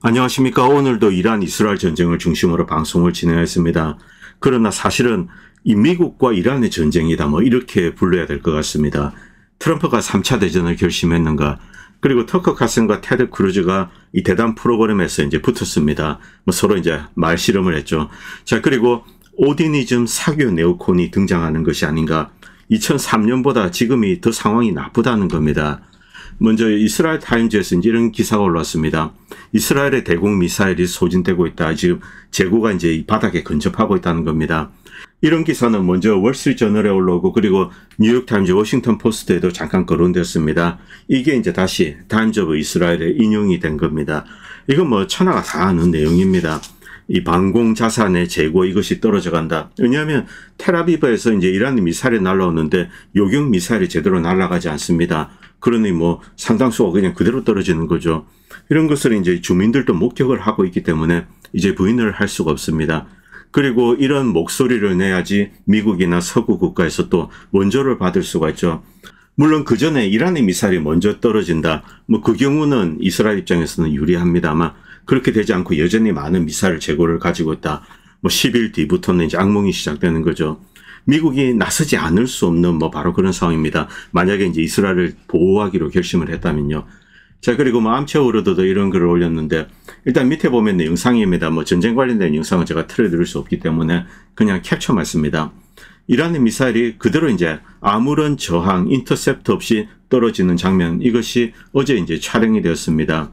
안녕하십니까. 오늘도 이란 이스라엘 전쟁을 중심으로 방송을 진행했습니다. 그러나 사실은 이 미국과 이란의 전쟁이다 이렇게 불러야 될 것 같습니다. 트럼프가 3차 대전을 결심했는가, 그리고 터커 칼슨과 테드 크루즈가 이 대담 프로그램에서 이제 붙었습니다. 서로 이제 말실험을 했죠. 자, 그리고 오디니즘 사교 네오콘이 등장하는 것이 아닌가. 2003년보다 지금이 더 상황이 나쁘다는 겁니다. 먼저 이스라엘 타임즈에서 이제 이런 기사가 올라왔습니다. 이스라엘의 대공 미사일이 소진되고 있다. 지금 재고가 이제 이 바닥에 근접하고 있다는 겁니다. 이런 기사는 먼저 월스트리트저널에 올라오고, 그리고 뉴욕 타임즈, 워싱턴 포스트에도 잠깐 거론됐습니다. 이게 이제 다시 타임즈 오브 이스라엘에 인용이 된 겁니다. 이건 천하가 다 아는 내용입니다. 이 방공 자산의 재고, 이것이 떨어져 간다. 왜냐하면 텔아비브에서 이제 이란이 미사일이 날라오는데 요격 미사일이 제대로 날아가지 않습니다. 그러니 상당수가 그냥 그대로 떨어지는 거죠. 이런 것을 이제 주민들도 목격을 하고 있기 때문에 이제 부인을 할 수가 없습니다. 그리고 이런 목소리를 내야지 미국이나 서구 국가에서 또 원조를 받을 수가 있죠. 물론 그 전에 이란의 미사일이 먼저 떨어진다. 그 경우는 이스라엘 입장에서는 유리합니다만, 그렇게 되지 않고 여전히 많은 미사일 재고를 가지고 있다. 10일 뒤부터는 이제 악몽이 시작되는 거죠. 미국이 나서지 않을 수 없는 바로 그런 상황입니다. 만약에 이제 이스라엘을 보호하기로 결심을 했다면요. 자, 그리고 암체오르도도 이런 글을 올렸는데, 일단 밑에 보면 영상입니다. 전쟁 관련된 영상은 제가 틀어드릴 수 없기 때문에 그냥 캡처만 씁니다. 이란의 미사일이 그대로 이제 아무런 저항, 인터셉트 없이 떨어지는 장면, 이것이 어제 이제 촬영이 되었습니다.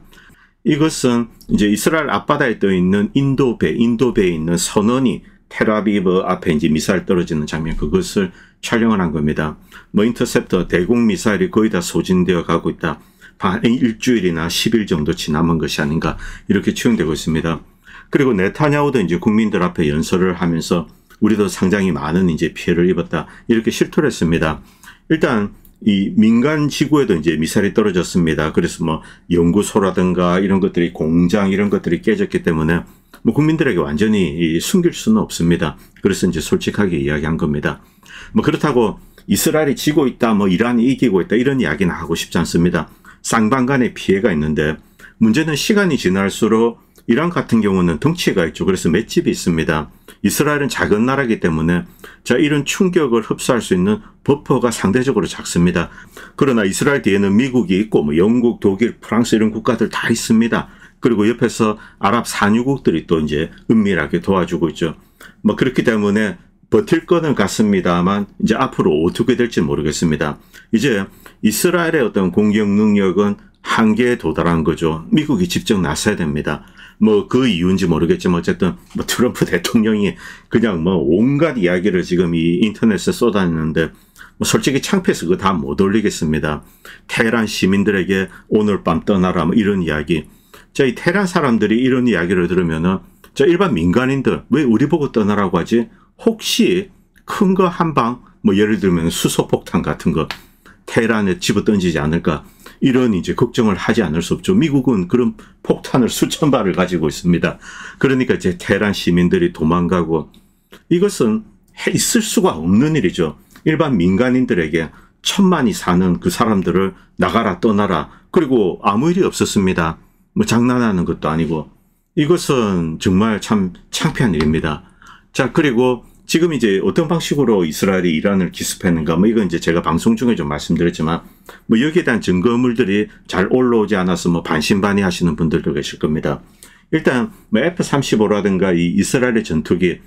이것은 이제 이스라엘 앞바다에 떠 있는 인도배에 있는 선원이 텔아비브 앞에 이제 미사일 떨어지는 장면, 그것을 촬영을 한 겁니다. 인터셉터 대공 미사일이 거의 다 소진되어 가고 있다. 한 일주일이나 10일 정도치 남은 것이 아닌가, 이렇게 추정되고 있습니다. 그리고 네타냐후도 이제 국민들 앞에 연설을 하면서 우리도 상당히 많은 이제 피해를 입었다, 이렇게 실토를 했습니다. 일단 이 민간 지구에도 이제 미사일이 떨어졌습니다. 그래서 연구소라든가 이런 것들이, 공장 이런 것들이 깨졌기 때문에 국민들에게 완전히 숨길 수는 없습니다. 그래서 이제 솔직하게 이야기한 겁니다. 그렇다고 이스라엘이 지고 있다, 이란이 이기고 있다, 이런 이야기는 하고 싶지 않습니다. 쌍방간의 피해가 있는데, 문제는 시간이 지날수록 이란 같은 경우는 덩치가 있죠. 그래서 맷집이 있습니다. 이스라엘은 작은 나라이기 때문에 이런 충격을 흡수할 수 있는 버퍼가 상대적으로 작습니다. 그러나 이스라엘 뒤에는 미국이 있고 영국, 독일, 프랑스 이런 국가들 다 있습니다. 그리고 옆에서 아랍 산유국들이 또 이제 은밀하게 도와주고 있죠. 그렇기 때문에 버틸 거는 같습니다만, 이제 앞으로 어떻게 될지 모르겠습니다. 이제 이스라엘의 어떤 공격 능력은 한계에 도달한 거죠. 미국이 직접 나서야 됩니다. 그 이유인지 모르겠지만 어쨌든 트럼프 대통령이 그냥 온갖 이야기를 지금 이 인터넷에 쏟아냈는데, 솔직히 창피해서 그거 다 못 올리겠습니다. 테헤란 시민들에게 오늘 밤 떠나라, 이런 이야기. 이 테헤란 사람들이 이런 이야기를 들으면은, 일반 민간인들 왜 우리 보고 떠나라고 하지? 혹시 큰 거 한 방, 예를 들면 수소폭탄 같은 거 테헤란에 집어 던지지 않을까, 이런 이제 걱정을 하지 않을 수 없죠. 미국은 그런 폭탄을 수천 발을 가지고 있습니다. 그러니까 이제 테헤란 시민들이 도망가고, 이것은 있을 수가 없는 일이죠. 일반 민간인들에게 천만이 사는 그 사람들을 나가라, 떠나라, 그리고 아무 일이 없었습니다. 장난하는 것도 아니고, 이것은 정말 참 창피한 일입니다. 자, 그리고 지금 이제 어떤 방식으로 이스라엘이 이란을 기습했는가, 이건 이제 제가 방송 중에 좀 말씀드렸지만, 여기에 대한 증거물들이 잘 올라오지 않아서 반신반의 하시는 분들도 계실 겁니다. 일단 F-35라든가 이 이스라엘의 전투기,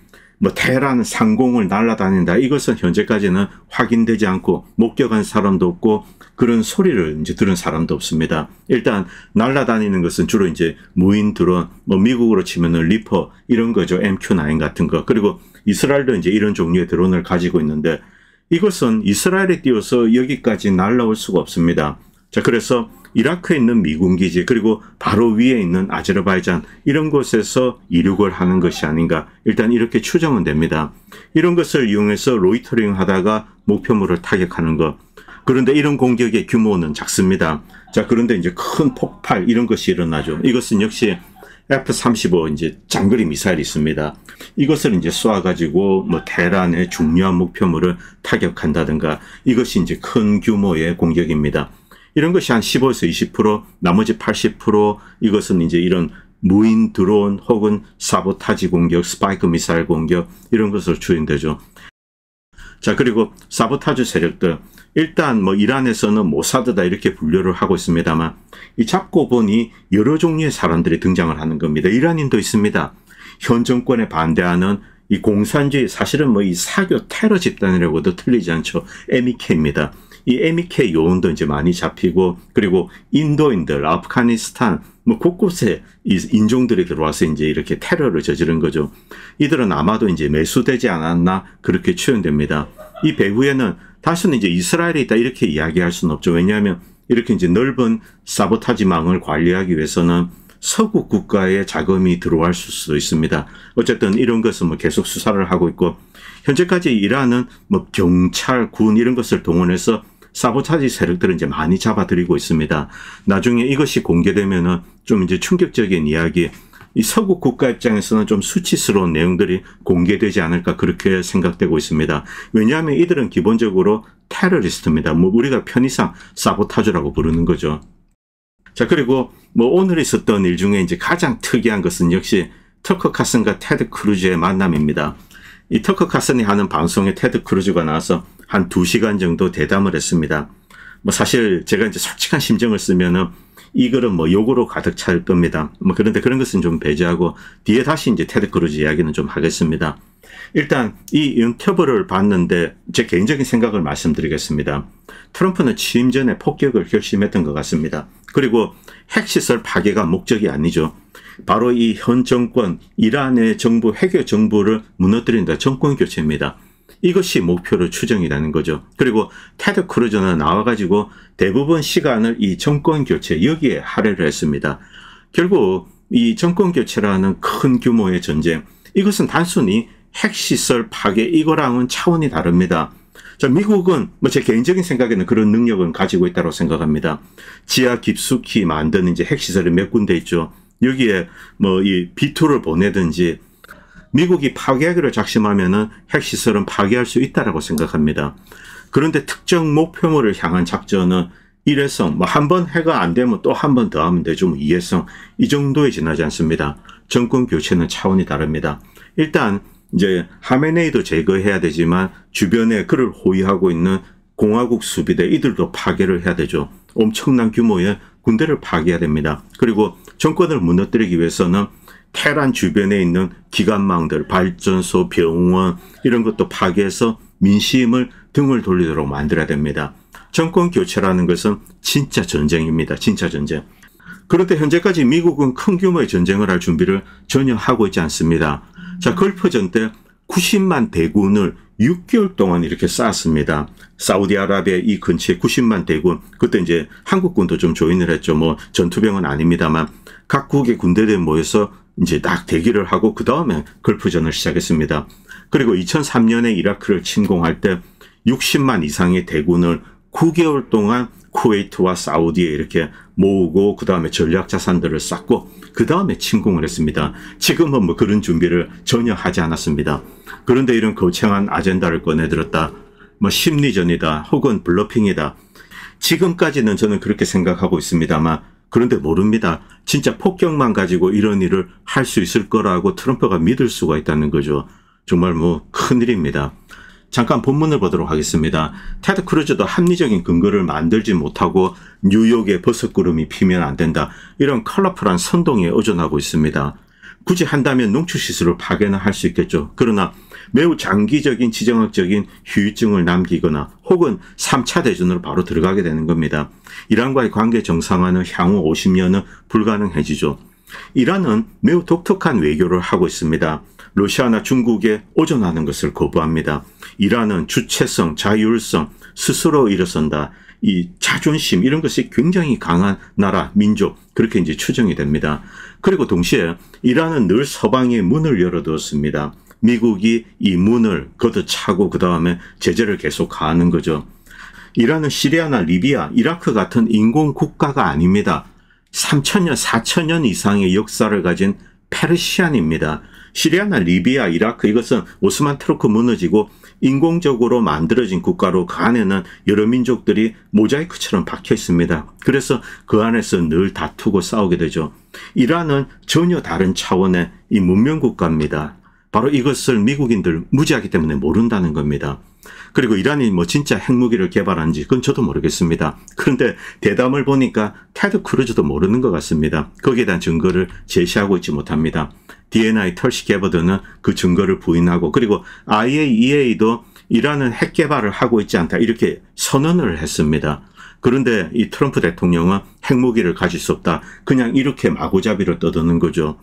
테헤란 상공을 날아다닌다, 이것은 현재까지는 확인되지 않고 목격한 사람도 없고 그런 소리를 이제 들은 사람도 없습니다. 일단 날아다니는 것은 주로 이제 무인 드론, 미국으로 치면은 리퍼 이런 거죠. MQ-9 같은 거. 그리고 이스라엘도 이제 이런 종류의 드론을 가지고 있는데, 이것은 이스라엘에 띄워서 여기까지 날아올 수가 없습니다. 자, 그래서 이라크에 있는 미군 기지, 그리고 바로 위에 있는 아제르바이잔, 이런 곳에서 이륙을 하는 것이 아닌가, 일단 이렇게 추정은 됩니다. 이런 것을 이용해서 로이터링 하다가 목표물을 타격하는 것. 그런데 이런 공격의 규모는 작습니다. 자, 그런데 이제 큰 폭발 이런 것이 일어나죠. 이것은 역시 F-35 이제 장거리 미사일이 있습니다. 이것을 이제 쏘아가지고 테헤란의 중요한 목표물을 타격한다든가, 이것이 이제 큰 규모의 공격입니다. 이런 것이 한 15에서 20%, 나머지 80% 이것은 이제 이런 무인 드론 혹은 사보타지 공격, 스파이크 미사일 공격 이런 것으로 추진되죠. 자, 그리고 사보타주 세력들, 일단 뭐 이란에서는 모사드다 이렇게 분류를 하고 있습니다만 이 잡고 보니 여러 종류의 사람들이 등장을 하는 겁니다. 이란인도 있습니다. 현 정권에 반대하는 이 공산주의, 사실은 뭐 이 사교 테러 집단이라고도 틀리지 않죠. MEK입니다. 이 MEK 요원도 이제 많이 잡히고, 그리고 인도인들, 아프가니스탄 뭐 곳곳에 이 인종들이 들어와서 이제 이렇게 테러를 저지른 거죠. 이들은 아마도 이제 매수되지 않았나 그렇게 추정됩니다. 이 배후에는 다시는 이제 이스라엘이 있다 이렇게 이야기할 수는 없죠. 왜냐하면 이렇게 이제 넓은 사보타지망을 관리하기 위해서는 서구 국가의 자금이 들어갈 수도 있습니다. 어쨌든 이런 것은 뭐 계속 수사를 하고 있고, 현재까지 이란은 뭐 경찰, 군 이런 것을 동원해서 사보타지 세력들은 이제 많이 잡아들이고 있습니다. 나중에 이것이 공개되면은 좀 이제 충격적인 이야기, 이 서구 국가 입장에서는 좀 수치스러운 내용들이 공개되지 않을까 그렇게 생각되고 있습니다. 왜냐하면 이들은 기본적으로 테러리스트입니다. 뭐 우리가 편의상 사보타주라고 부르는 거죠. 자, 그리고 뭐 오늘 있었던 일 중에 이제 가장 특이한 것은 역시 터커 카슨과 테드 크루즈의 만남입니다. 이 터커 카슨이 하는 방송에 테드 크루즈가 나와서 한 2시간 정도 대담을 했습니다. 뭐 사실 제가 이제 솔직한 심정을 쓰면은 이 글은 뭐 욕으로 가득 찰 겁니다. 뭐 그런데 그런 것은 좀 배제하고 뒤에 다시 이제 테드 크루즈 이야기는 좀 하겠습니다. 일단 이 인터뷰를 봤는데 제 개인적인 생각을 말씀드리겠습니다. 트럼프는 취임 전에 폭격을 결심했던 것 같습니다. 그리고 핵시설 파괴가 목적이 아니죠. 바로 이 현 정권, 이란의 정부, 회계 정부를 무너뜨린다. 정권 교체입니다. 이것이 목표로 추정이 되는 거죠. 그리고 테드 크루즈는 나와가지고 대부분 시간을 이 정권 교체 여기에 할애를 했습니다. 결국 이 정권 교체라는 큰 규모의 전쟁, 이것은 단순히 핵시설 파괴 이거랑은 차원이 다릅니다. 자, 미국은 뭐 제 개인적인 생각에는 그런 능력은 가지고 있다고 생각합니다. 지하 깊숙이 만드는 이제 핵시설이 몇 군데 있죠. 여기에 뭐 이 B2를 보내든지 미국이 파괴하기로 작심하면은 핵시설은 파괴할 수 있다라고 생각합니다. 그런데 특정 목표물을 향한 작전은 일회성, 뭐 한 번 해가 안 되면 또 한 번 더 하면 되죠. 뭐 이회성, 이 정도에 지나지 않습니다. 정권 교체는 차원이 다릅니다. 일단 이제 하메네이도 제거해야 되지만 주변에 그를 호위하고 있는 공화국 수비대 이들도 파괴를 해야 되죠. 엄청난 규모의 군대를 파괴해야 됩니다. 그리고 정권을 무너뜨리기 위해서는 테란 주변에 있는 기관망들, 발전소, 병원 이런 것도 파괴해서 민심을 등을 돌리도록 만들어야 됩니다. 정권 교체라는 것은 진짜 전쟁입니다. 진짜 전쟁. 그런데 현재까지 미국은 큰 규모의 전쟁을 할 준비를 전혀 하고 있지 않습니다. 자, 걸프전 때 90만 대군을 6개월 동안 이렇게 쌓았습니다. 사우디아라비아 이 근처에 90만 대군, 그때 이제 한국군도 좀 조인을 했죠. 뭐 전투병은 아닙니다만 각국의 군대들이 모여서 이제 딱 대기를 하고 그 다음에 걸프전을 시작했습니다. 그리고 2003년에 이라크를 침공할 때 60만 이상의 대군을 9개월 동안 쿠웨이트와 사우디에 이렇게 모으고 그 다음에 전략 자산들을 쌓고 그 다음에 침공을 했습니다. 지금은 뭐 그런 준비를 전혀 하지 않았습니다. 그런데 이런 거창한 아젠다를 꺼내들었다. 뭐 심리전이다 혹은 블러핑이다. 지금까지는 저는 그렇게 생각하고 있습니다만 그런데 모릅니다. 진짜 폭격만 가지고 이런 일을 할 수 있을 거라고 트럼프가 믿을 수가 있다는 거죠. 정말 뭐 큰일입니다. 잠깐 본문을 보도록 하겠습니다. 테드 크루즈도 합리적인 근거를 만들지 못하고 뉴욕에 버섯구름이 피면 안 된다. 이런 컬러풀한 선동에 의존하고 있습니다. 굳이 한다면 농축시설을 파괴는 할 수 있겠죠. 그러나 매우 장기적인 지정학적인 후유증을 남기거나 혹은 3차 대전으로 바로 들어가게 되는 겁니다. 이란과의 관계 정상화는 향후 50년은 불가능해지죠. 이란은 매우 독특한 외교를 하고 있습니다. 러시아나 중국에 의존하는 것을 거부합니다. 이란은 주체성, 자율성, 스스로 일어선다. 이 자존심 이런 것이 굉장히 강한 나라, 민족 그렇게 이제 추정이 됩니다. 그리고 동시에 이란은 늘 서방의 문을 열어두었습니다. 미국이 이 문을 걷어차고 그 다음에 제재를 계속 가하는 거죠. 이란은 시리아나 리비아, 이라크 같은 인공 국가가 아닙니다. 3,000년, 4,000년 이상의 역사를 가진 페르시안입니다. 시리아나 리비아, 이라크 이것은 오스만 투르크 무너지고 인공적으로 만들어진 국가로 그 안에는 여러 민족들이 모자이크처럼 박혀 있습니다. 그래서 그 안에서 늘 다투고 싸우게 되죠. 이란은 전혀 다른 차원의 이 문명국가입니다. 바로 이것을 미국인들 무지하기 때문에 모른다는 겁니다. 그리고 이란이 뭐 진짜 핵무기를 개발한지 그건 저도 모르겠습니다. 그런데 대담을 보니까 테드 크루즈도 모르는 것 같습니다. 거기에 대한 증거를 제시하고 있지 못합니다. DNI 털시 게버드는 그 증거를 부인하고, 그리고 IAEA도 이란은 핵 개발을 하고 있지 않다 이렇게 선언을 했습니다. 그런데 이 트럼프 대통령은 핵무기를 가질 수 없다, 그냥 이렇게 마구잡이로 떠드는 거죠.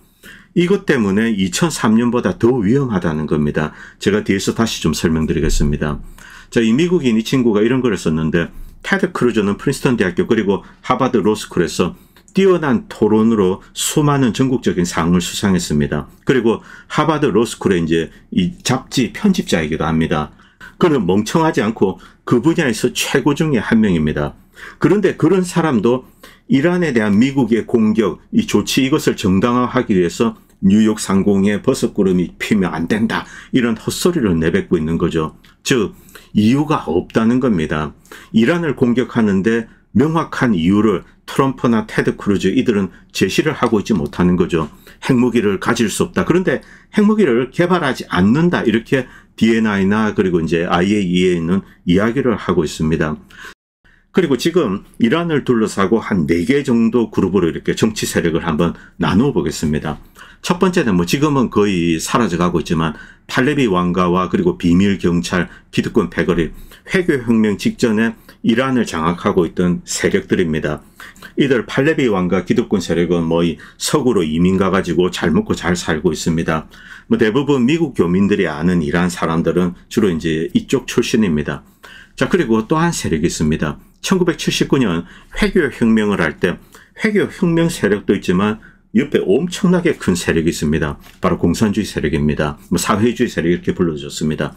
이것 때문에 2003년보다 더 위험하다는 겁니다. 제가 뒤에서 다시 좀 설명드리겠습니다. 자, 이 미국인 이 친구가 이런 글을 썼는데, 테드 크루즈는 프린스턴 대학교 그리고 하버드 로스쿨에서 뛰어난 토론으로 수많은 전국적인 상을 수상했습니다. 그리고 하버드 로스쿨의 이제 이 잡지 편집자이기도 합니다. 그는 멍청하지 않고 그 분야에서 최고 중에 한 명입니다. 그런데 그런 사람도 이란에 대한 미국의 공격, 이 조치 이것을 정당화하기 위해서 뉴욕 상공에 버섯구름이 피면 안 된다, 이런 헛소리를 내뱉고 있는 거죠. 즉 이유가 없다는 겁니다. 이란을 공격하는데 명확한 이유를 트럼프나 테드 크루즈 이들은 제시를 하고 있지 못하는 거죠. 핵무기를 가질 수 없다, 그런데 핵무기를 개발하지 않는다, 이렇게 DNI나 그리고 이제 IAEA는 이야기를 하고 있습니다. 그리고 지금 이란을 둘러싸고 한 4개 정도 그룹으로 이렇게 정치 세력을 한번 나누어 보겠습니다. 첫 번째는 뭐 지금은 거의 사라져가고 있지만 팔레비 왕가와 그리고 비밀 경찰, 기득권 패거리, 회교혁명 직전에 이란을 장악하고 있던 세력들입니다. 이들 팔레비 왕가 기득권 세력은 뭐 이 서구로 이민 가가지고 잘 먹고 잘 살고 있습니다. 뭐 대부분 미국 교민들이 아는 이란 사람들은 주로 이제 이쪽 출신입니다. 자, 그리고 또 한 세력이 있습니다. 1979년 회교혁명을 할 때 회교혁명 세력도 있지만 옆에 엄청나게 큰 세력이 있습니다. 바로 공산주의 세력입니다. 뭐 사회주의 세력 이렇게 불러줬습니다.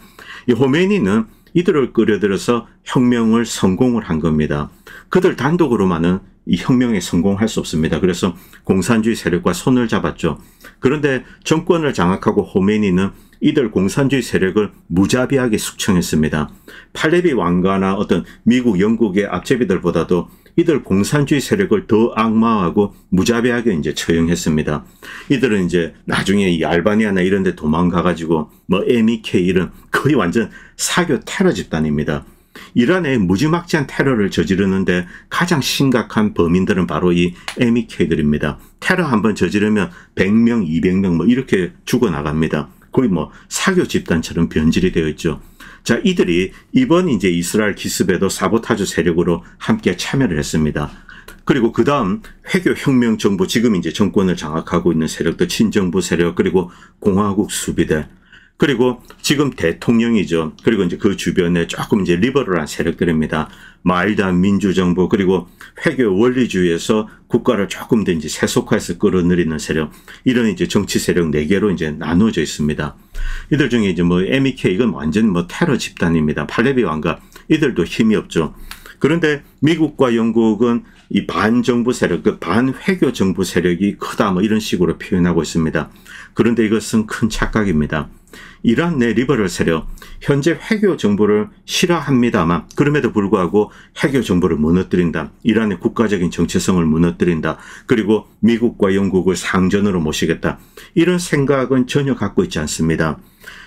이 호메니는 이들을 끌어들여서 혁명을 성공을 한 겁니다. 그들 단독으로만은 이 혁명에 성공할 수 없습니다. 그래서 공산주의 세력과 손을 잡았죠. 그런데 정권을 장악하고 호메니는 이들 공산주의 세력을 무자비하게 숙청했습니다. 팔레비 왕가나 어떤 미국, 영국의 앞제비들보다도 이들 공산주의 세력을 더 악마하고 무자비하게 이제 처형했습니다. 이들은 이제 나중에 이 알바니아나 이런 데 도망가가지고 뭐 MEK 이런 거의 완전 사교 테러 집단입니다. 이란에 무지막지한 테러를 저지르는데 가장 심각한 범인들은 바로 이 MEK들입니다. 테러 한번 저지르면 100명, 200명 뭐 이렇게 죽어나갑니다. 거의 뭐 사교 집단처럼 변질이 되어 있죠. 자, 이들이 이번 이제 이스라엘 기습에도 사보타주 세력으로 함께 참여를 했습니다. 그리고 그 다음 회교혁명 정부, 지금 이제 정권을 장악하고 있는 세력들, 친정부 세력, 그리고 공화국 수비대, 그리고 지금 대통령이죠. 그리고 이제 그 주변에 조금 이제 리버럴한 세력들입니다. 마일드한 민주정부, 그리고 회교 원리주의에서 국가를 조금 더 이제 세속화해서 끌어들이는 세력, 이런 이제 정치 세력 4개로 이제 나누어져 있습니다. 이들 중에 이제 뭐 MEK 이건 완전 뭐 테러 집단입니다. 팔레비 왕가 이들도 힘이 없죠. 그런데 미국과 영국은 이 반정부 세력, 그 반회교 정부 세력이 크다 뭐 이런 식으로 표현하고 있습니다. 그런데 이것은 큰 착각입니다. 이란 내 리버럴 세력, 현재 회교 정부를 싫어합니다만 그럼에도 불구하고 회교 정부를 무너뜨린다, 이란의 국가적인 정체성을 무너뜨린다, 그리고 미국과 영국을 상전으로 모시겠다, 이런 생각은 전혀 갖고 있지 않습니다.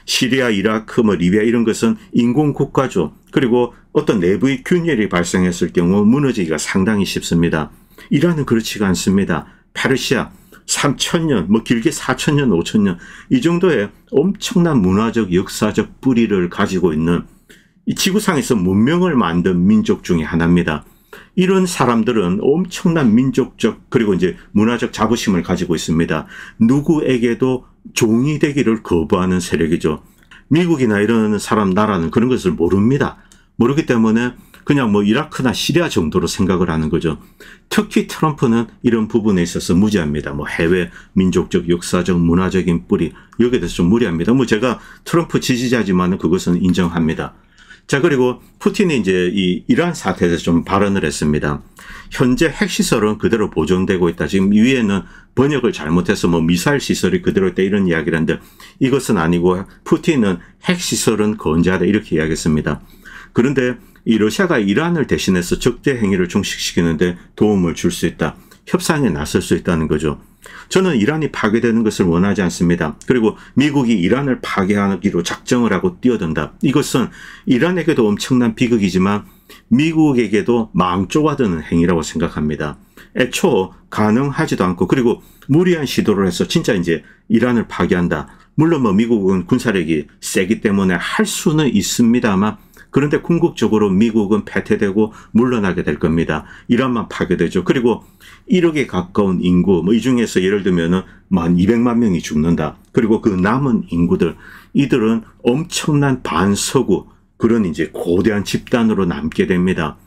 시리아, 이라크, 뭐 리비아 이런 것은 인공국가죠. 그리고 어떤 내부의 균열이 발생했을 경우 무너지기가 상당히 쉽습니다. 이란은 그렇지가 않습니다. 페르시아 3000년, 뭐 길게 4000년, 5000년 이 정도의 엄청난 문화적, 역사적 뿌리를 가지고 있는 이 지구상에서 문명을 만든 민족 중에 하나입니다. 이런 사람들은 엄청난 민족적 그리고 이제 문화적 자부심을 가지고 있습니다. 누구에게도 종이 되기를 거부하는 세력이죠. 미국이나 이런 사람 나라는 그런 것을 모릅니다. 모르기 때문에 그냥 뭐 이라크나 시리아 정도로 생각을 하는 거죠. 특히 트럼프는 이런 부분에 있어서 무지합니다. 뭐 해외 민족적, 역사적, 문화적인 뿌리 여기에 대해서 좀 무리합니다. 뭐 제가 트럼프 지지자지만 그것은 인정합니다. 자, 그리고 푸틴이 이제 이 이란 사태에 대해서 좀 발언을 했습니다. 현재 핵시설은 그대로 보존되고 있다. 지금 위에는 번역을 잘못해서 뭐 미사일 시설이 그대로 있다 이런 이야기를 하는데 이것은 아니고 푸틴은 핵시설은 건재하다 이렇게 이야기했습니다. 그런데 이 러시아가 이란을 대신해서 적대 행위를 종식시키는데 도움을 줄 수 있다. 협상에 나설 수 있다는 거죠. 저는 이란이 파괴되는 것을 원하지 않습니다. 그리고 미국이 이란을 파괴하기로 작정을 하고 뛰어든다. 이것은 이란에게도 엄청난 비극이지만 미국에게도 마음 좁아드는 행위라고 생각합니다. 애초 가능하지도 않고 그리고 무리한 시도를 해서 진짜 이제 이란을 파괴한다. 물론 뭐 미국은 군사력이 세기 때문에 할 수는 있습니다만 그런데 궁극적으로 미국은 패퇴되고 물러나게 될 겁니다. 이란만 파괴되죠. 그리고 1억에 가까운 인구, 뭐 이 중에서 예를 들면은 200만 명이 죽는다. 그리고 그 남은 인구들, 이들은 엄청난 반서구, 그런 이제 거대한 집단으로 남게 됩니다.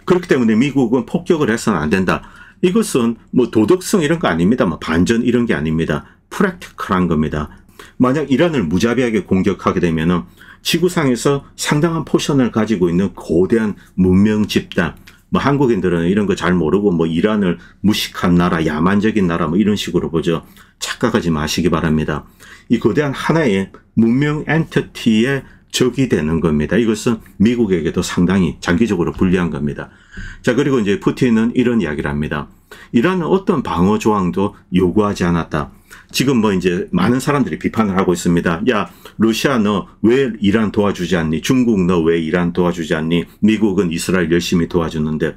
그렇기 때문에 미국은 폭격을 해서는 안 된다. 이것은 뭐 도덕성 이런 거 아닙니다. 뭐 반전 이런 게 아닙니다. 프랙티컬한 겁니다. 만약 이란을 무자비하게 공격하게 되면은 지구상에서 상당한 포션을 가지고 있는 거대한 문명 집단, 뭐 한국인들은 이런 거 잘 모르고 뭐 이란을 무식한 나라, 야만적인 나라 뭐 이런 식으로 보죠. 착각하지 마시기 바랍니다. 이 거대한 하나의 문명 엔티티의 적이 되는 겁니다. 이것은 미국에게도 상당히 장기적으로 불리한 겁니다. 자, 그리고 이제 푸틴은 이런 이야기를 합니다. 이란은 어떤 방어 조항도 요구하지 않았다. 지금 뭐 이제 많은 사람들이 비판을 하고 있습니다. 야, 러시아 너 왜 이란 도와주지 않니? 중국 너 왜 이란 도와주지 않니? 미국은 이스라엘 열심히 도와주는데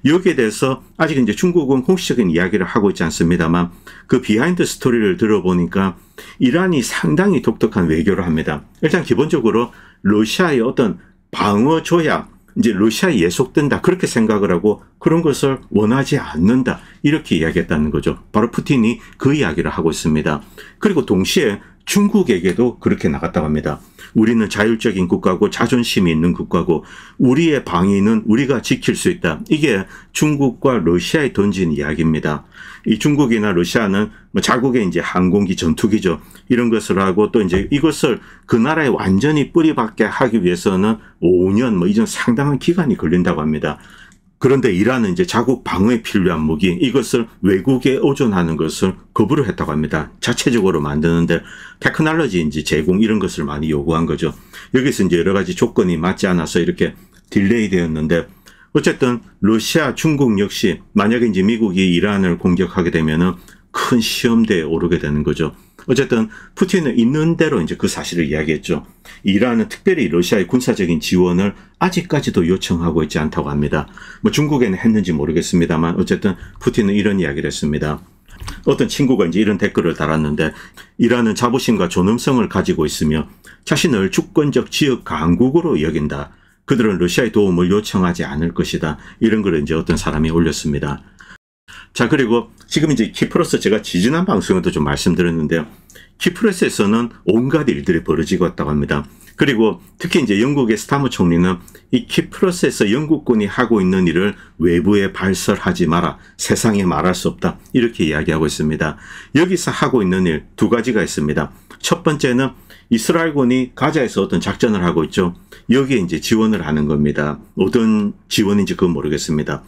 여기에 대해서 아직 이제 중국은 공식적인 이야기를 하고 있지 않습니다만 그 비하인드 스토리를 들어보니까 이란이 상당히 독특한 외교를 합니다. 일단 기본적으로 러시아의 어떤 방어 조약, 이제 러시아에 예속된다 그렇게 생각을 하고 그런 것을 원하지 않는다 이렇게 이야기했다는 거죠. 바로 푸틴이 그 이야기를 하고 있습니다. 그리고 동시에 중국에게도 그렇게 나갔다고 합니다. 우리는 자율적인 국가고 자존심이 있는 국가고 우리의 방위는 우리가 지킬 수 있다. 이게 중국과 러시아에 던진 이야기입니다. 이 중국이나 러시아는 뭐 자국의 이제 항공기 전투기죠. 이런 것을 하고 또 이제 이것을 그 나라에 완전히 뿌리박게 하기 위해서는 5년 뭐 이전 상당한 기간이 걸린다고 합니다. 그런데 이란은 이제 자국 방어에 필요한 무기 이것을 외국에 의존하는 것을 거부를 했다고 합니다. 자체적으로 만드는데 테크놀로지 이제 제공 이런 것을 많이 요구한 거죠. 여기서 이제 여러 가지 조건이 맞지 않아서 이렇게 딜레이 되었는데 어쨌든 러시아, 중국 역시 만약에 이제 미국이 이란을 공격하게 되면은 큰 시험대에 오르게 되는 거죠. 어쨌든 푸틴은 있는 대로 이제 그 사실을 이야기했죠. 이란은 특별히 러시아의 군사적인 지원을 아직까지도 요청하고 있지 않다고 합니다. 뭐 중국에는 했는지 모르겠습니다만 어쨌든 푸틴은 이런 이야기를 했습니다. 어떤 친구가 이제 이런 댓글을 달았는데 이란은 자부심과 존엄성을 가지고 있으며 자신을 주권적 지역 강국으로 여긴다. 그들은 러시아의 도움을 요청하지 않을 것이다. 이런 걸 이제 어떤 사람이 올렸습니다. 자, 그리고 지금 이제 키프로스 제가 지지난 방송에도 좀 말씀드렸는데요. 키프로스에서는 온갖 일들이 벌어지고 있다고 합니다. 그리고 특히 이제 영국의 스타머 총리는 이 키프로스에서 영국군이 하고 있는 일을 외부에 발설하지 마라. 세상에 말할 수 없다. 이렇게 이야기하고 있습니다. 여기서 하고 있는 일 두 가지가 있습니다. 첫 번째는 이스라엘군이 가자에서 어떤 작전을 하고 있죠. 여기에 이제 지원을 하는 겁니다. 어떤 지원인지 그건 모르겠습니다.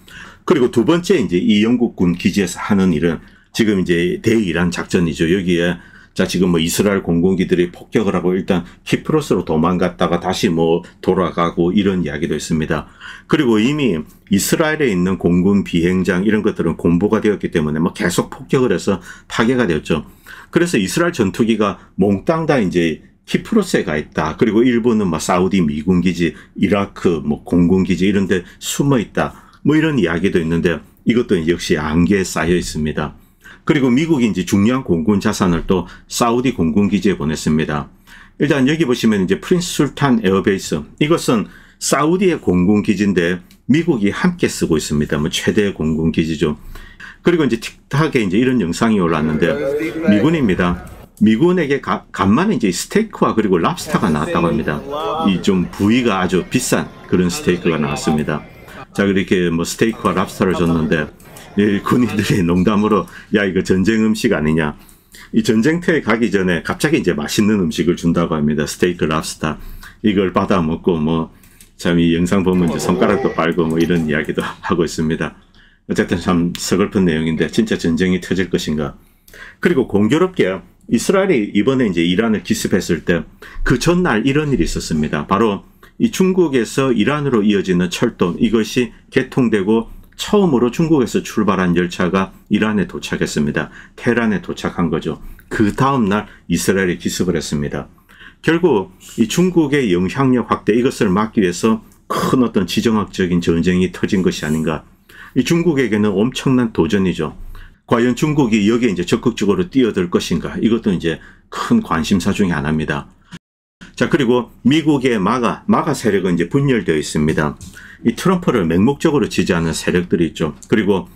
그리고 두 번째 이제 이 영국군 기지에서 하는 일은 지금 이제 대이란 작전이죠. 여기에 자 지금 뭐 이스라엘 공군기들이 폭격을 하고 일단 키프로스로 도망갔다가 다시 뭐 돌아가고 이런 이야기도 있습니다. 그리고 이미 이스라엘에 있는 공군 비행장 이런 것들은 공보가 되었기 때문에 뭐 계속 폭격을 해서 파괴가 되었죠. 그래서 이스라엘 전투기가 몽땅 다 이제 키프로스에 가 있다. 그리고 일부는 막 사우디 미군기지, 이라크 뭐 공군기지 이런 데 숨어 있다. 뭐 이런 이야기도 있는데 이것도 역시 안개에 쌓여 있습니다. 그리고 미국이 이제 중요한 공군 자산을 또 사우디 공군기지에 보냈습니다. 일단 여기 보시면 이제 프린스 술탄 에어베이스. 이것은 사우디의 공군기지인데 미국이 함께 쓰고 있습니다. 뭐 최대 공군기지죠. 그리고 이제 틱탁에 이제 이런 영상이 올랐는데 미군입니다. 미군에게 간만에 이제 스테이크와 그리고 랍스타가 나왔다고 합니다. 이 좀 부위가 아주 비싼 그런 스테이크가 나왔습니다. 자, 이렇게 뭐 스테이크와 랍스타를 줬는데 이 군인들이 농담으로 야 이거 전쟁 음식 아니냐. 이 전쟁터에 가기 전에 갑자기 이제 맛있는 음식을 준다고 합니다. 스테이크, 랍스타 이걸 받아 먹고 뭐 참 이 영상 보면 이제 손가락도 빨고 뭐 이런 이야기도 하고 있습니다. 어쨌든 참 서글픈 내용인데 진짜 전쟁이 터질 것인가. 그리고 공교롭게 이스라엘이 이번에 이제 이란을 기습했을 때 그 전날 이런 일이 있었습니다. 바로 이 중국에서 이란으로 이어지는 철도 이것이 개통되고 처음으로 중국에서 출발한 열차가 이란에 도착했습니다. 테헤란에 도착한 거죠. 그 다음날 이스라엘이 기습을 했습니다. 결국 이 중국의 영향력 확대 이것을 막기 위해서 큰 어떤 지정학적인 전쟁이 터진 것이 아닌가. 이 중국에게는 엄청난 도전이죠. 과연 중국이 여기에 이제 적극적으로 뛰어들 것인가. 이것도 이제 큰 관심사 중에 하나입니다. 자, 그리고 미국의 마가 세력은 이제 분열되어 있습니다. 이 트럼프를 맹목적으로 지지하는 세력들이 있죠. 그리고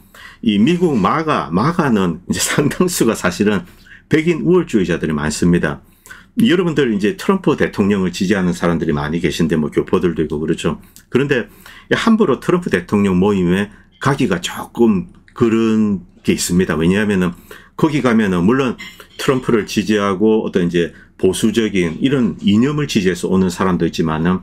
이 미국 마가는 이제 상당수가 사실은 백인 우월주의자들이 많습니다. 여러분들 이제 트럼프 대통령을 지지하는 사람들이 많이 계신데 뭐 교포들도 있고 그렇죠. 그런데 함부로 트럼프 대통령 모임에 가기가 조금 그런 게 있습니다. 왜냐하면은 거기 가면은 물론 트럼프를 지지하고 어떤 이제 보수적인 이런 이념을 지지해서 오는 사람도 있지만은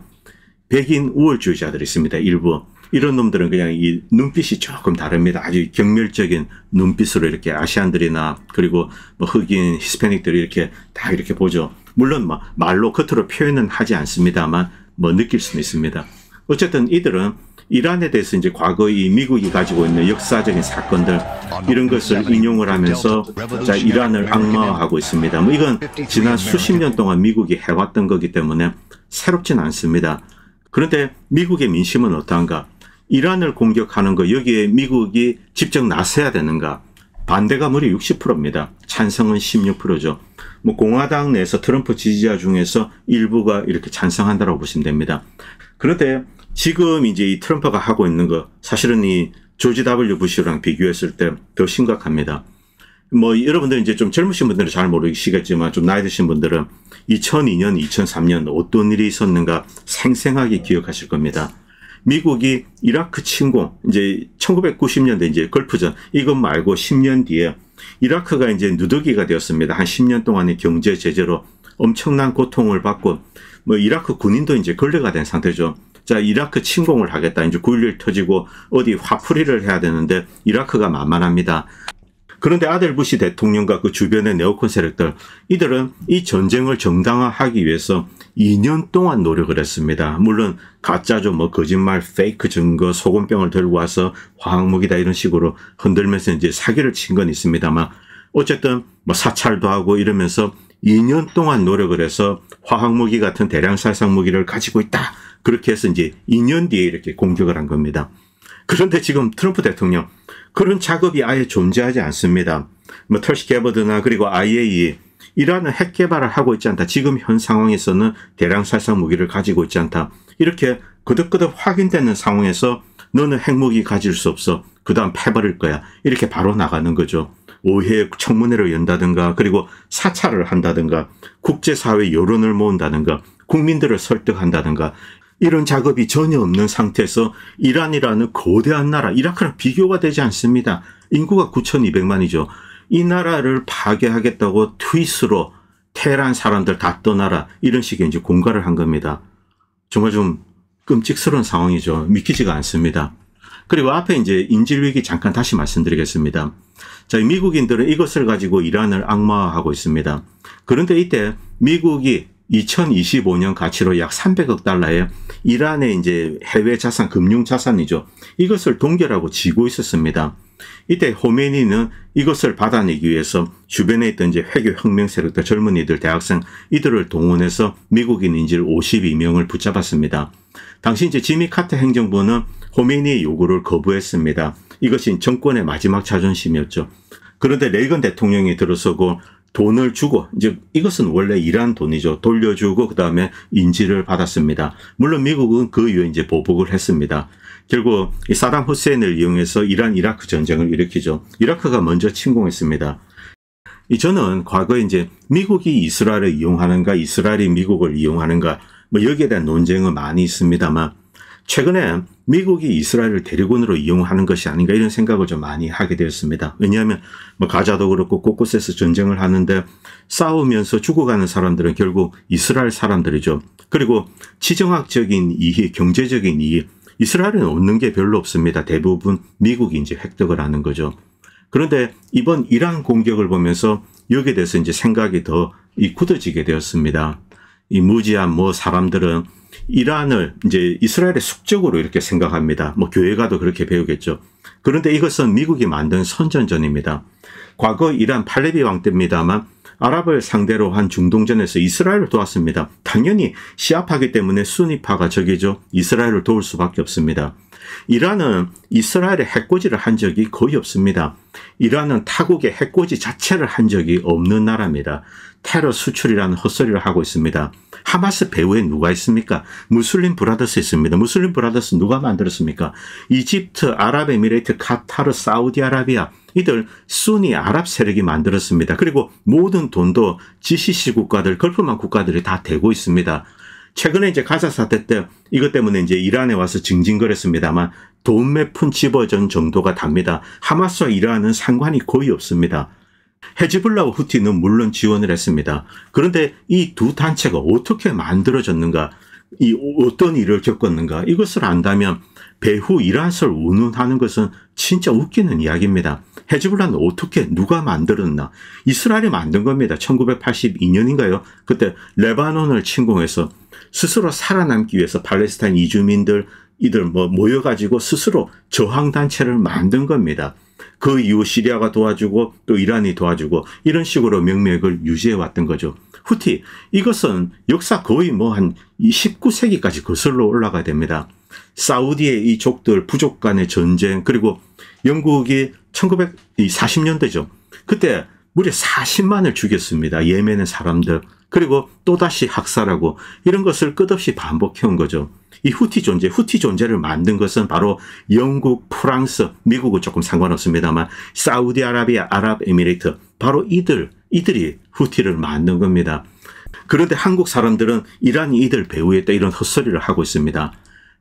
백인 우월주의자들이 있습니다. 일부. 이런 놈들은 그냥 이 눈빛이 조금 다릅니다. 아주 경멸적인 눈빛으로 이렇게 아시안들이나 그리고 뭐 흑인, 히스패닉들이 이렇게 다 이렇게 보죠. 물론 뭐 말로 겉으로 표현은 하지 않습니다만 뭐 느낄 수는 있습니다. 어쨌든 이들은 이란에 대해서 이제 과거 이 미국이 가지고 있는 역사적인 사건들 이런 것을 인용을 하면서 자 이란을 악마화하고 있습니다. 뭐 이건 지난 수십 년 동안 미국이 해왔던 거기 때문에 새롭진 않습니다. 그런데 미국의 민심은 어떠한가? 이란을 공격하는 거 여기에 미국이 직접 나서야 되는가? 반대가 무려 60%입니다. 찬성은 16%죠. 뭐 공화당 내에서 트럼프 지지자 중에서 일부가 이렇게 찬성한다고 보시면 됩니다. 그런데 지금 이제 이 트럼프가 하고 있는 거 사실은 이 조지 W 부시랑 비교했을 때 더 심각합니다. 뭐 여러분들 이제 좀 젊으신 분들은 잘 모르시겠지만 좀 나이 드신 분들은 2002년, 2003년 어떤 일이 있었는가 생생하게 기억하실 겁니다. 미국이 이라크 침공, 이제 1990년대 이제 걸프전 이것 말고 10년 뒤에 이라크가 이제 누더기가 되었습니다. 한 10년 동안의 경제 제재로 엄청난 고통을 받고 뭐 이라크 군인도 이제 걸레가 된 상태죠. 자, 이라크 침공을 하겠다. 이제 9.11 터지고 어디 화풀이를 해야 되는데 이라크가 만만합니다. 그런데 아델 부시 대통령과 그 주변의 네오콘 세력들 이들은 이 전쟁을 정당화하기 위해서 2년 동안 노력을 했습니다. 물론 가짜죠. 뭐 거짓말, 페이크 증거, 소금병을 들고 와서 화학무기다 이런 식으로 흔들면서 이제 사기를 친 건 있습니다만 어쨌든 뭐 사찰도 하고 이러면서 2년 동안 노력을 해서 화학무기 같은 대량 살상 무기를 가지고 있다. 그렇게 해서 이제 2년 뒤에 이렇게 공격을 한 겁니다. 그런데 지금 트럼프 대통령 그런 작업이 아예 존재하지 않습니다. 뭐 털시 게버드나 그리고 IAEA 이란은 핵 개발을 하고 있지 않다. 지금 현 상황에서는 대량 살상 무기를 가지고 있지 않다. 이렇게 거듭거듭 확인되는 상황에서 너는 핵무기 가질 수 없어. 그 다음 패버릴 거야. 이렇게 바로 나가는 거죠. 오해 청문회를 연다든가 그리고 사찰을 한다든가 국제사회 여론을 모은다든가 국민들을 설득한다든가 이런 작업이 전혀 없는 상태에서 이란이라는 거대한 나라, 이라크랑 비교가 되지 않습니다. 인구가 9,200만이죠. 이 나라를 파괴하겠다고 트윗으로 테헤란 사람들 다 떠나라 이런 식의 이제 공갈을 한 겁니다. 정말 좀 끔찍스러운 상황이죠. 믿기지가 않습니다. 그리고 앞에 이제 인질위기 잠깐 다시 말씀드리겠습니다. 자, 미국인들은 이것을 가지고 이란을 악마화하고 있습니다. 그런데 이때 미국이 2025년 가치로 약 300억 달러의 이란의 이제 해외 자산, 금융 자산이죠. 이것을 동결하고 지고 있었습니다. 이때 호메니는 이것을 받아내기 위해서 주변에 있던 이제 회교 혁명 세력들, 젊은이들, 대학생 이들을 동원해서 미국인 인질 52명을 붙잡았습니다. 당시 이제 지미 카터 행정부는 호메니의 요구를 거부했습니다. 이것이 정권의 마지막 자존심이었죠. 그런데 레이건 대통령이 들어서고 돈을 주고 이제 이것은 원래 이란 돈이죠. 돌려주고 그다음에 인질을 받았습니다. 물론 미국은 그 이후에 이제 보복을 했습니다. 결국 이 사담 후세인을 이용해서 이란 이라크 전쟁을 일으키죠. 이라크가 먼저 침공했습니다. 저는 과거에 이제 미국이 이스라엘을 이용하는가 이스라엘이 미국을 이용하는가 뭐 여기에 대한 논쟁은 많이 있습니다만 최근에 미국이 이스라엘을 대리군으로 이용하는 것이 아닌가 이런 생각을 좀 많이 하게 되었습니다. 왜냐하면 뭐 가자도 그렇고 곳곳에서 전쟁을 하는데 싸우면서 죽어가는 사람들은 결국 이스라엘 사람들이죠. 그리고 지정학적인 이익, 경제적인 이익, 이스라엘은 얻는 게 별로 없습니다. 대부분 미국이 이제 획득을 하는 거죠. 그런데 이번 이란 공격을 보면서 여기에 대해서 이제 생각이 더 굳어지게 되었습니다. 이 무지한 사람들은 이란을 이제 이스라엘의 숙적으로 이렇게 생각합니다. 교회 가도 그렇게 배우겠죠. 그런데 이것은 미국이 만든 선전전입니다. 과거 이란 팔레비 왕 때입니다만 아랍을 상대로 한 중동전에서 이스라엘을 도왔습니다. 당연히 시아파기 때문에 수니파가 적이죠. 이스라엘을 도울 수밖에 없습니다. 이란은 이스라엘에 해코지를 한 적이 거의 없습니다. 이란은 타국에 해코지 자체를 한 적이 없는 나라입니다. 테러 수출이라는 헛소리를 하고 있습니다. 하마스 배후에 누가 있습니까? 무슬림 브라더스 있습니다. 무슬림 브라더스 누가 만들었습니까? 이집트, 아랍에미레이트, 카타르, 사우디아라비아 이들 순위 아랍 세력이 만들었습니다. 그리고 모든 돈도 GCC 국가들, 걸프만 국가들이 다 대고 있습니다. 최근에 이제 가자 사태 때 이것 때문에 이제 이란에 와서 징징거렸습니다만 돈 몇 푼 집어준 정도가 답니다. 하마스와 이란은 상관이 거의 없습니다. 헤즈볼라와 후티는 물론 지원을 했습니다. 그런데 이 두 단체가 어떻게 만들어졌는가, 이 어떤 일을 겪었는가 이것을 안다면 배후 이란설 운운하는 것은 진짜 웃기는 이야기입니다. 헤즈볼라는 어떻게 누가 만들었나? 이스라엘이 만든 겁니다. 1982년인가요? 그때 레바논을 침공해서 스스로 살아남기 위해서 팔레스타인 이주민들 이들 모여가지고 스스로 저항단체를 만든 겁니다. 그 이후 시리아가 도와주고 또 이란이 도와주고 이런 식으로 명맥을 유지해 왔던 거죠. 후티 이것은 역사 거의 한 19세기까지 거슬러 올라가야 됩니다. 사우디의 이 족들 부족 간의 전쟁, 그리고 영국이 1940년대죠. 그때 무려 40만을 죽였습니다. 예멘의 사람들. 그리고 또다시 학살하고 이런 것을 끝없이 반복해온 거죠. 이 후티 존재를 만든 것은 바로 영국, 프랑스, 미국은 조금 상관없습니다만 사우디아라비아, 아랍에미레이트 바로 이들이 후티를 만든 겁니다. 그런데 한국 사람들은 이란이 이들 배후했다 이런 헛소리를 하고 있습니다.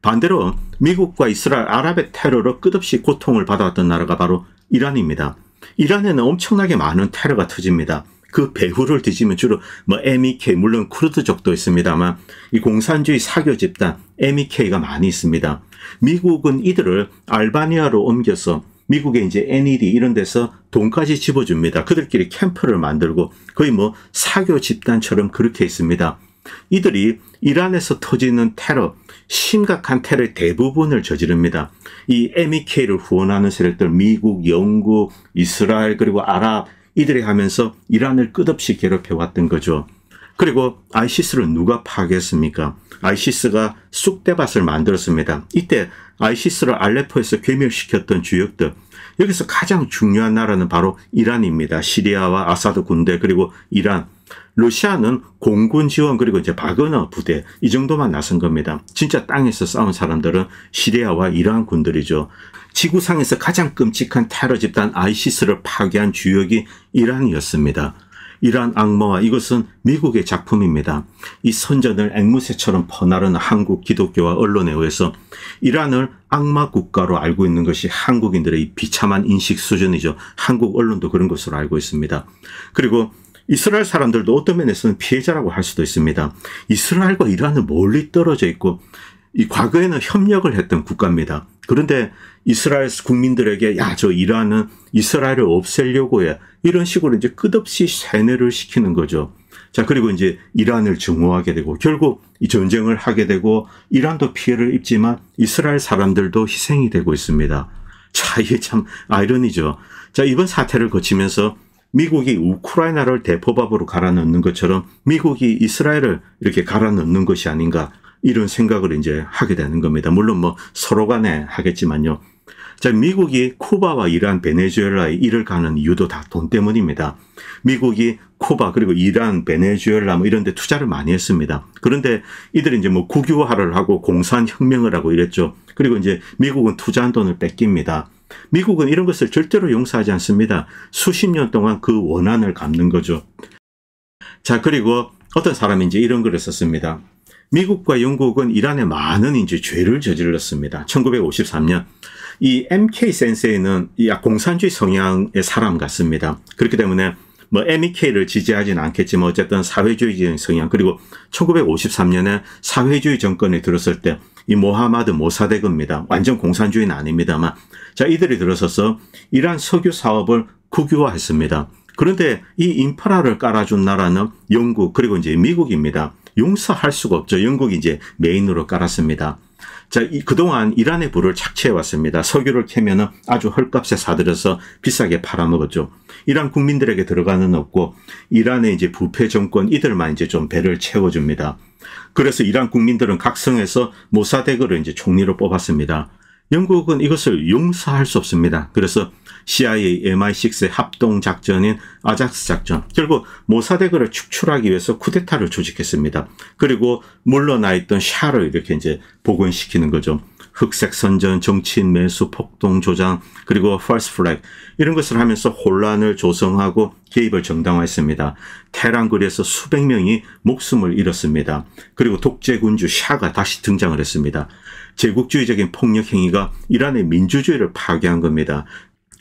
반대로 미국과 이스라엘, 아랍의 테러로 끝없이 고통을 받아왔던 나라가 바로 이란입니다. 이란에는 엄청나게 많은 테러가 터집니다. 그 배후를 뒤지면 주로 MEK, 물론 쿠르드족도 있습니다만 이 공산주의 사교 집단 MEK가 많이 있습니다. 미국은 이들을 알바니아로 옮겨서 미국의 이제 NED 이런 데서 돈까지 집어줍니다. 그들끼리 캠프를 만들고 거의 사교 집단처럼 그렇게 있습니다. 이들이 이란에서 터지는 테러, 심각한 테러의 대부분을 저지릅니다. 이 MEK를 후원하는 세력들, 미국, 영국, 이스라엘 그리고 아랍 이들이 하면서 이란을 끝없이 괴롭혀왔던 거죠. 그리고 아이시스를 누가 파괴했습니까? 아이시스가 쑥대밭을 만들었습니다. 이때 아이시스를 알레포에서 괴멸시켰던 주역들, 여기서 가장 중요한 나라는 바로 이란입니다. 시리아와 아사드 군대 그리고 이란. 러시아는 공군 지원 그리고 이제 바그너 부대 이 정도만 나선 겁니다. 진짜 땅에서 싸운 사람들은 시리아와 이란 군들이죠. 지구상에서 가장 끔찍한 테러 집단 아이시스를 파괴한 주역이 이란이었습니다. 이란 악마와 이것은 미국의 작품입니다. 이 선전을 앵무새처럼 퍼나르는 한국 기독교와 언론에 의해서 이란을 악마 국가로 알고 있는 것이 한국인들의 이 비참한 인식 수준이죠. 한국 언론도 그런 것으로 알고 있습니다. 그리고 이스라엘 사람들도 어떤 면에서는 피해자라고 할 수도 있습니다. 이스라엘과 이란은 멀리 떨어져 있고 이 과거에는 협력을 했던 국가입니다. 그런데 이스라엘 국민들에게 저 이란은 이스라엘을 없애려고 해. 이런 식으로 이제 끝없이 세뇌를 시키는 거죠. 자, 그리고 이제 이란을 증오하게 되고 결국 이 전쟁을 하게 되고 이란도 피해를 입지만 이스라엘 사람들도 희생이 되고 있습니다. 자, 이게 참 아이러니죠. 자, 이번 사태를 거치면서 미국이 우크라이나를 대포밥으로 갈아 넣는 것처럼 미국이 이스라엘을 이렇게 갈아 넣는 것이 아닌가 이런 생각을 이제 하게 되는 겁니다. 물론 서로 간에 하겠지만요. 자, 미국이 쿠바와 이란, 베네수엘라에 이를 가는 이유도 다 돈 때문입니다. 미국이 쿠바 그리고 이란, 베네수엘라 이런 데 투자를 많이 했습니다. 그런데 이들이 이제 국유화를 하고 공산혁명을 하고 이랬죠. 그리고 이제 미국은 투자한 돈을 뺏깁니다. 미국은 이런 것을 절대로 용서하지 않습니다. 수십 년 동안 그 원한을 갚는 거죠. 자, 그리고 어떤 사람이 이제 이런 글을 썼습니다. 미국과 영국은 이란에 많은 이제 죄를 저질렀습니다. 1953년 이 MK 센세이는 이 공산주의 성향의 사람 같습니다. 그렇기 때문에 뭐 MEK를 지지하지는 않겠지만 어쨌든 사회주의적인 성향, 그리고 1953년에 사회주의 정권이 들었을 때 이 모하마드 모사데그입니다. 완전 공산주의는 아닙니다만, 자, 이들이 들어서서 이란 석유 사업을 국유화했습니다. 그런데 이 인프라를 깔아준 나라는 영국 그리고 이제 미국입니다. 용서할 수가 없죠. 영국이 이제 메인으로 깔았습니다. 자, 그동안 이란의 부를 착취해 왔습니다. 석유를 캐면은 아주 헐값에 사들여서 비싸게 팔아먹었죠. 이란 국민들에게 들어가는 없고 이란의 이제 부패 정권 이들만 이제 좀 배를 채워줍니다. 그래서 이란 국민들은 각성해서 모사데그를 이제 총리로 뽑았습니다. 영국은 이것을 용서할 수 없습니다. 그래서 CIA, MI6의 합동 작전인 아작스 작전, 결국 모사데그를 축출하기 위해서 쿠데타를 조직했습니다. 그리고 물러나 있던 샤를 이렇게 이제 복원시키는 거죠. 흑색 선전, 정치인 매수, 폭동 조장, 그리고 false flag 이런 것을 하면서 혼란을 조성하고 개입을 정당화했습니다. 테헤란거리에서 수백 명이 목숨을 잃었습니다. 그리고 독재군주 샤가 다시 등장을 했습니다. 제국주의적인 폭력 행위가 이란의 민주주의를 파괴한 겁니다.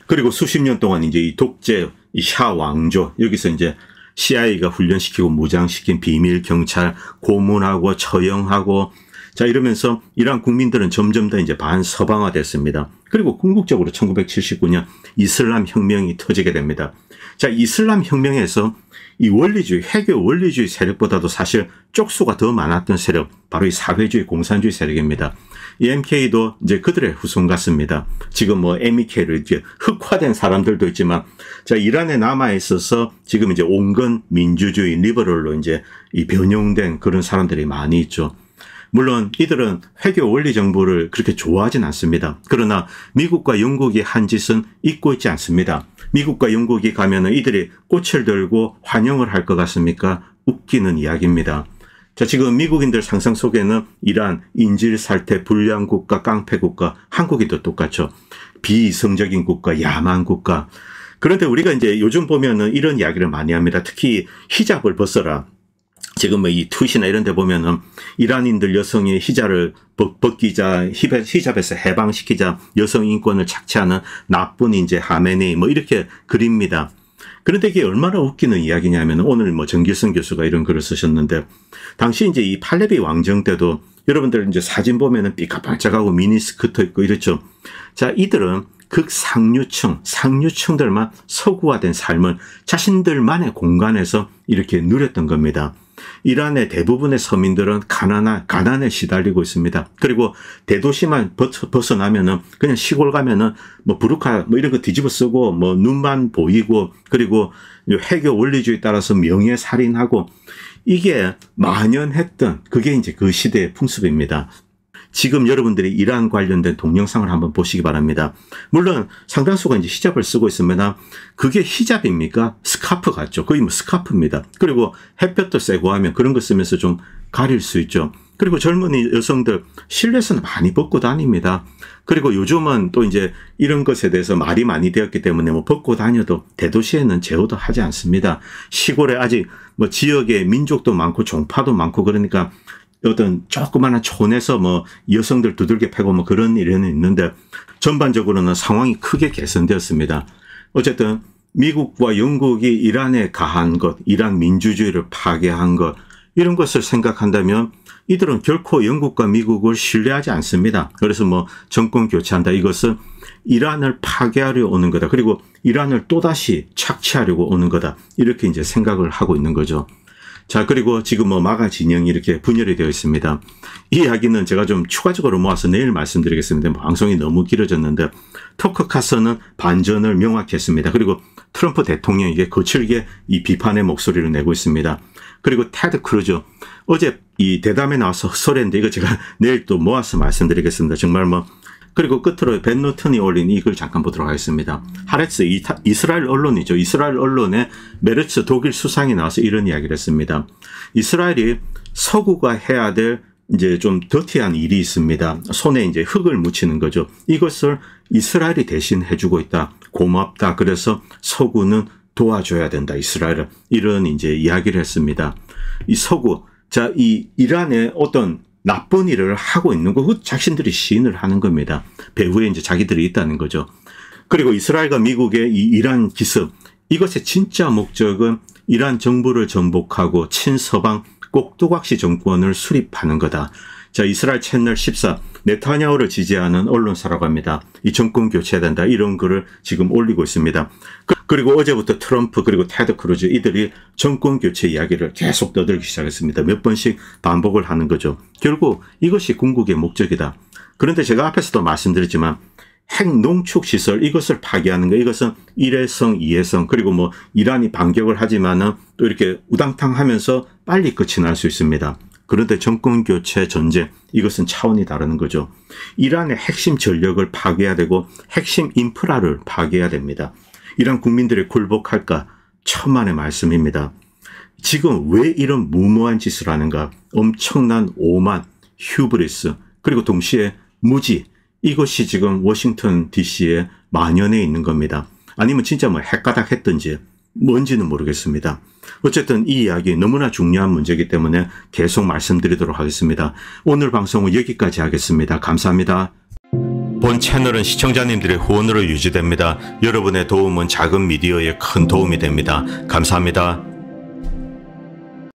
그리고 수십 년 동안 이제 이 독재, 이 샤 왕조, 여기서 이제 CIA가 훈련시키고 무장시킨 비밀 경찰, 고문하고 처형하고, 자, 이러면서 이란 국민들은 점점 더 이제 반서방화 됐습니다. 그리고 궁극적으로 1979년 이슬람 혁명이 터지게 됩니다. 자, 이슬람 혁명에서 이 원리주의, 회교 원리주의 세력보다도 사실 쪽수가 더 많았던 세력, 바로 이 사회주의 공산주의 세력입니다. 이 MK도 이제 그들의 후손 같습니다. 지금 뭐 MEK를 이렇게 흑화된 사람들도 있지만, 자, 이란에 남아 있어서 지금 이제 온건 민주주의 리버럴로 이제 이 변형된 그런 사람들이 많이 있죠. 물론 이들은 회교 원리 정부를 그렇게 좋아하진 않습니다. 그러나 미국과 영국이 한 짓은 잊고 있지 않습니다. 미국과 영국이 가면은 이들이 꽃을 들고 환영을 할 것 같습니까? 웃기는 이야기입니다. 자, 지금 미국인들 상상 속에는 이란, 인질살태, 불량국가, 깡패국가, 한국인도 똑같죠. 비이성적인 국가, 야만 국가. 그런데 우리가 이제 요즘 보면은 이런 이야기를 많이 합니다. 특히 히잡을 벗어라. 지금 뭐 이 트윗이나 이런 데 보면은 이란인들 여성의 히잡을 벗기자, 히잡에서 해방시키자, 여성 인권을 착취하는 나쁜 인재 하메네이 뭐 이렇게 그립니다. 그런데 이게 얼마나 웃기는 이야기냐면 오늘 뭐 정길성 교수가 이런 글을 쓰셨는데, 당시 이제 이 팔레비 왕정 때도 여러분들 이제 사진 보면은 삐까뻔쩍하고 미니스커트 입고 이랬죠. 자, 이들은 상류층들만 서구화된 삶을 자신들만의 공간에서 이렇게 누렸던 겁니다. 이란의 대부분의 서민들은 가난에 시달리고 있습니다. 그리고 대도시만 벗어나면은 그냥 시골 가면은 뭐 부르카 뭐 이런 거 뒤집어 쓰고 뭐 눈만 보이고, 그리고 회교 원리주의 따라서 명예살인하고, 이게 만연했던 그게 이제 그 시대의 풍습입니다. 지금 여러분들이 이란 관련된 동영상을 한번 보시기 바랍니다. 물론 상당수가 이제 히잡을 쓰고 있습니다. 그게 히잡입니까? 스카프 같죠. 거의 뭐 스카프입니다. 그리고 햇볕도 쐬고 하면 그런 거 쓰면서 좀 가릴 수 있죠. 그리고 젊은이 여성들 실내에서는 많이 벗고 다닙니다. 그리고 요즘은 또 이제 이런 것에 대해서 말이 많이 되었기 때문에 뭐 벗고 다녀도 대도시에는 제어도 하지 않습니다. 시골에 아직 뭐 지역에 민족도 많고 종파도 많고, 그러니까 어떤 조그마한 촌에서 뭐 여성들 두들겨 패고 뭐 그런 일은 있는데, 전반적으로는 상황이 크게 개선되었습니다. 어쨌든 미국과 영국이 이란에 가한 것, 이란 민주주의를 파괴한 것, 이런 것을 생각한다면 이들은 결코 영국과 미국을 신뢰하지 않습니다. 그래서 뭐 정권 교체한다, 이것은 이란을 파괴하려 오는 거다, 그리고 이란을 또다시 착취하려고 오는 거다, 이렇게 이제 생각을 하고 있는 거죠. 자, 그리고 지금 뭐 마가 진영이 이렇게 분열이 되어 있습니다. 이 이야기는 제가 좀 추가적으로 모아서 내일 말씀드리겠습니다. 방송이 너무 길어졌는데, 터커 카슨은 반전을 명확히 했습니다. 그리고 트럼프 대통령에게 거칠게 이 비판의 목소리를 내고 있습니다. 그리고 테드 크루즈, 어제 이 대담에 나와서 헛소리인데 이거 제가 내일 또 모아서 말씀드리겠습니다. 정말 뭐. 그리고 끝으로 벤 노튼이 올린 이 글 잠깐 보도록 하겠습니다. 하레츠, 이스라엘 언론이죠. 이스라엘 언론에 메르츠 독일 수상이 나와서 이런 이야기를 했습니다. 이스라엘이 서구가 해야 될 이제 좀 더티한 일이 있습니다. 손에 이제 흙을 묻히는 거죠. 이것을 이스라엘이 대신 해주고 있다. 고맙다. 그래서 서구는 도와줘야 된다, 이스라엘을. 이런 이제 이야기를 했습니다. 이 서구, 자, 이 이란의 어떤 나쁜 일을 하고 있는 거, 그 자신들이 시인을 하는 겁니다. 배후에 이제 자기들이 있다는 거죠. 그리고 이스라엘과 미국의 이 이란 기습, 이것의 진짜 목적은 이란 정부를 전복하고 친서방 꼭두각시 정권을 수립하는 거다. 자, 이스라엘 채널 14, 네타냐후를 지지하는 언론사라고 합니다. 이 정권 교체해야 된다, 이런 글을 지금 올리고 있습니다. 그리고 어제부터 트럼프 그리고 테드 크루즈, 이들이 정권 교체 이야기를 계속 떠들기 시작했습니다. 몇 번씩 반복을 하는 거죠. 결국 이것이 궁극의 목적이다. 그런데 제가 앞에서도 말씀드렸지만 핵 농축 시설, 이것을 파괴하는 거, 이것은 일회성, 이회성, 그리고 뭐 이란이 반격을 하지만은 또 이렇게 우당탕 하면서 빨리 끝이 날 수 있습니다. 그런데 정권 교체 전쟁, 이것은 차원이 다르는 거죠. 이란의 핵심 전력을 파괴해야 되고 핵심 인프라를 파괴해야 됩니다. 이란 국민들이 굴복할까? 천만의 말씀입니다. 지금 왜 이런 무모한 짓을 하는가? 엄청난 오만, 휴브리스, 그리고 동시에 무지, 이것이 지금 워싱턴 DC에 만연해 있는 겁니다. 아니면 진짜 뭐 핵가닥 했든지 뭔지는 모르겠습니다. 어쨌든 이 이야기 너무나 중요한 문제이기 때문에 계속 말씀드리도록 하겠습니다. 오늘 방송은 여기까지 하겠습니다. 감사합니다. 본 채널은 시청자님들의 후원으로 유지됩니다. 여러분의 도움은 작은 미디어에 큰 도움이 됩니다. 감사합니다.